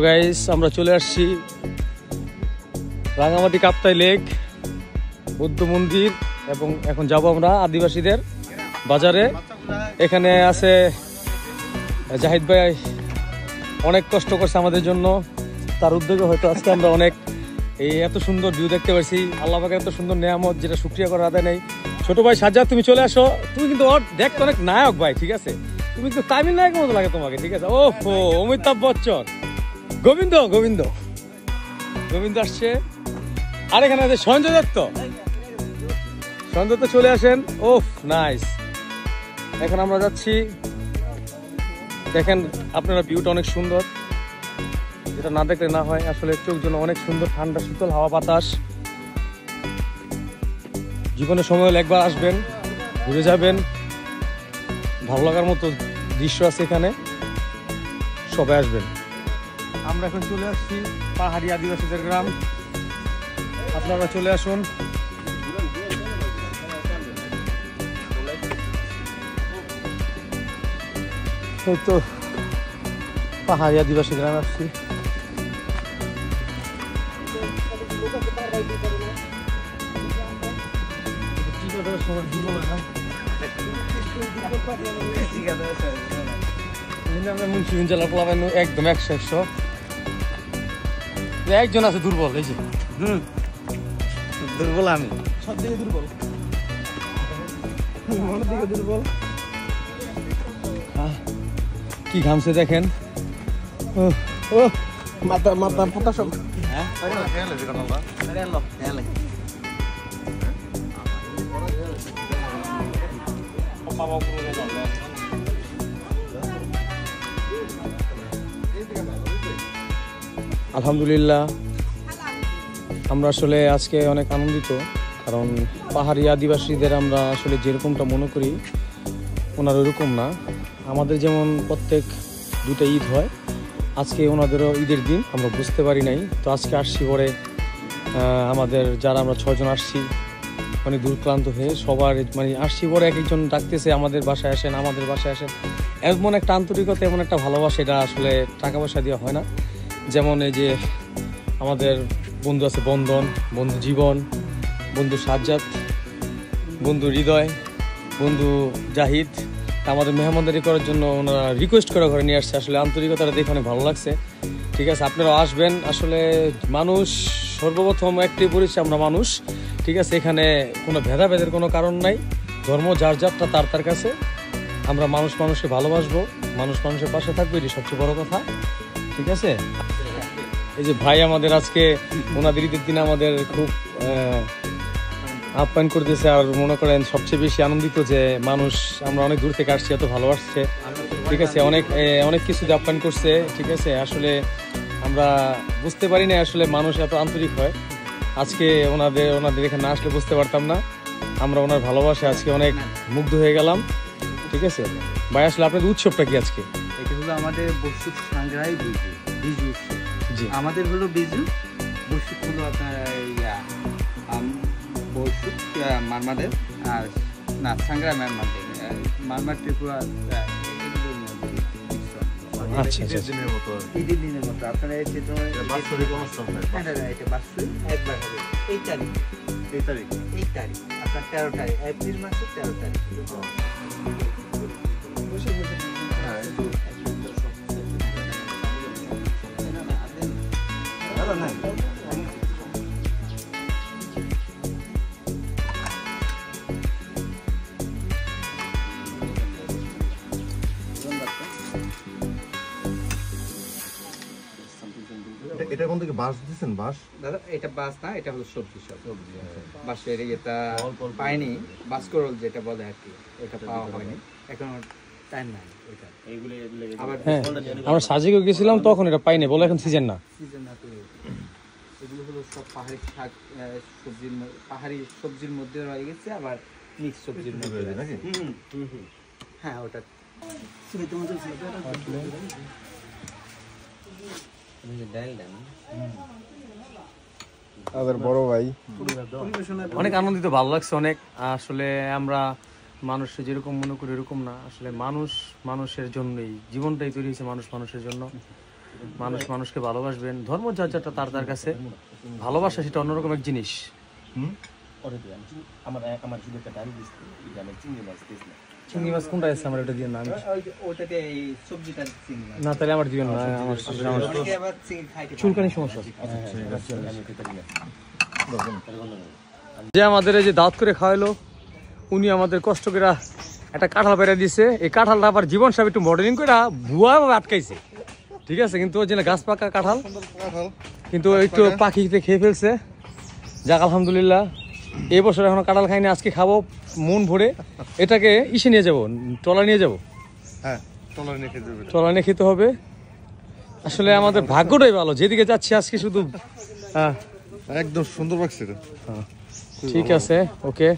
Guys আমরা চলে আসছি রাঙামাটি কাপ্তাই লেক বৌদ্ধ মন্দির এবং এখন যাব আমরা আদিবাসীদের বাজারে। এখানে আছে জাহিদ ভাই, অনেক কষ্ট করছে আমাদের জন্য, তার উদ্যোগে হয়তো আজকে আমরা অনেক এই এত সুন্দর ভিউ দেখতে পাচ্ছি। আল্লাহ পাকের এত সুন্দর নেয়ামত যেটা শুকরিয়া করার আদায় নেই। ছোট ভাই সাজ্জাদ তুমি চলে আসো, তুমি কিন্তু দেখতে অনেক নায়ক ভাই, ঠিক আছে? তুমি কিন্তু তামিল নায়কের মতো লাগে তোমাকে, ঠিক আছে? ওহো অমিতাভ বচ্চন, গোবিন্দ গোবিন্দ গোবিন্দ আসছে। আর এখানে আছে সঞ্জয় দত্ত, সঞ্জয় দত্ত চলে আসেন। ওফ নাইস। এখন আমরা যাচ্ছি, দেখেন আপনারা ভিউটা অনেক সুন্দর, যেটা না দেখলে না হয়, আসলে চোখ জন্য অনেক সুন্দর, ঠান্ডা শীতল হাওয়া বাতাস। জীবনের সময় হলে একবার আসবেন, ঘুরে যাবেন, ভালো লাগার মতো দৃশ্য আছে এখানে, সবাই আসবেন। আমরা এখন চলে আসছি পাহাড়ি আদিবাসীদের গ্রাম, আপনারা চলে আসুন। এই তো পাহাড়ি আদিবাসী গ্রাম আসছি। মুন্সিগঞ্জ জেলার প্লাবাইন একদম 100 একজন আছে দুর্বল, এই যে দুর্বল, আমি সব দিকে দুর্বল, মনের দিকে দুর্বল। কি ঘামছে দেখেন, ও মাথা মাথা পোতা সব। আলহামদুলিল্লাহ আমরা আসলে আজকে অনেক আনন্দিত, কারণ পাহাড়ি আদিবাসীদের আমরা আসলে যেরকমটা মনে করি ওনার ওরকম না। আমাদের যেমন প্রত্যেক 2টা ঈদ হয়, আজকে ওনাদেরও ঈদের দিন, আমরা বুঝতে পারি নাই। তো আজকে আসছি পরে আমাদের যারা আমরা 6 জন আসছি অনেক দূরক্লান্ত হয়ে, সবার মানে আসছি পরে এক একজন ডাকতেছে আমাদের বাসায় আসেন, আমাদের বাসায় আসেন। এমন একটা আন্তরিকতা, এমন একটা ভালোবাসা, এটা আসলে টাকা পয়সা দেওয়া হয় না। যেমন এই যে আমাদের বন্ধু আছে বন্ধন, বন্ধু জীবন, বন্ধু সাজ্জাদ, বন্ধু হৃদয়, বন্ধু জাহিদ, আমাদের মেহমানদারি করার জন্য ওনারা রিকোয়েস্ট করে ঘরে নিয়ে আসছে। আসলে আন্তরিকতাটা দেখে অনেক ভালো লাগছে, ঠিক আছে? আপনারাও আসবেন। আসলে মানুষ সর্বপ্রথম একটাই পরিচয়, আমরা মানুষ, ঠিক আছে? এখানে কোনো ভেদাভেদের কোনো কারণ নাই, ধর্ম যার যারটা তার তার কাছে। আমরা মানুষ মানুষকে ভালোবাসবো, মানুষ মানুষের পাশে থাকবো, এটি সবচেয়ে বড় কথা, ঠিক আছে? এই যে ভাই আমাদের আজকে ওনাদের ঈদের দিনে আমাদের খুব আপ্যায়ন করতেছে। আর মনে করেন সবচেয়ে বেশি আনন্দিত যে মানুষ, আমরা অনেক দূর থেকে আসছি, এত ভালোবাসছে, ঠিক আছে? অনেক অনেক কিছু আপ্যায়ন করছে, ঠিক আছে? আসলে আমরা বুঝতে পারি না আসলে মানুষ এত আন্তরিক হয়। আজকে ওনাদের এখানে না আসলে বুঝতে পারতাম না। আমরা ওনার ভালোবাসে আজকে অনেক মুগ্ধ হয়ে গেলাম, ঠিক আছে? ভাই আসলে আপনাদের উৎসবটা কি আজকে? এটা হলো আমাদের বৈশুক সাংগ্রাই বিজু উৎসব। আমাদের হলো বিজু, বৈশুক হলো আপনার বৈশুক মারমাদের, আর না সাংগ্রাই মারমাদের, মারমার ত্রিপুরা। আচ্ছা আচ্ছা, ঈদের দিনের মতো আপনারা এটা বাৎসরিক একবার হবে এই তারিখ আপনার 13 তারিখ, এপ্রিল মাসের 13 তারিখ। এটা কোন থেকে বাস দিচ্ছেন? বাস দাদা এটা বাস না, এটা হলো সবজি, সবজি বাসের এটা পাইনি, বাসকরল যেটা বলে আর কি, এটা পাওয়া হয়নি এখন, টাইম নাই এটা। হ্যাঁ আমরা সাজিকে গেছিলাম তখন এটা পাইনি বলে, এখন সিজন না, সিজন না। তো এগুলো হলো সব পাহাড়ি শাক, সবজির, পাহাড়ি সবজির মধ্যে রয়ে গেছে, আবার মিক্স সবজির মধ্যে নাকি। হ্যাঁ ওটা বড় ভাই অনেক আনন্দিত, ভালো লাগছে অনেক। আসলে আমরা মানুষ যেরকম মনে করি এরকম না, আসলে মানুষ মানুষের জন্যই, জীবনটাই তৈরি হয়েছে মানুষ মানুষের জন্য। মানুষ মানুষকে ভালোবাসবেন, ধর্ম যার যারটা তার তার কাছে, ভালোবাসা সেটা অন্যরকম এক জিনিস। চিংড়ি মাছ কোনটা আছে আমার এটা দিয়ে না, ওটাতে এই সবজিটা চিংড়ি মাছ। না তাহলে আমার দিবেন না, আমার অনেকে আবার চিংড়ি খাইতে পারে না। চুলকানি সমস্যা আছে। যে আমাদের এই যে দাওয়াত করে খাওয়াইলো, উনি আমাদের কষ্ট করে একটা কাঁঠাল বেড়ে দিছে। এই কাঁঠালটা আবার জীবন সাহেব একটু মডেলিং করে ভুয়া আটকাইছে, ঠিক আছে, কিন্তু ওই যে গাছ পাকা কাঁঠাল, কিন্তু একটু পাখিতে খেয়ে ফেলছে। যাক আলহামদুলিল্লাহ, এই বছর এখনো কাঁঠাল খাইনি, আজকে খাবো মন ভরে। এটাকে ইসে নিয়ে যাবো, টলা নিয়ে যাবো, হ্যাঁ টলার নিয়ে খেতে হবে। টলা নিয়ে খেতে হবে। আসলে আমাদের ভাগ্যটাই ভালো, যেদিকে যাচ্ছি আজকে শুধু একদম সুন্দর লাগছে এটা। ঠিক আছে, ওকে।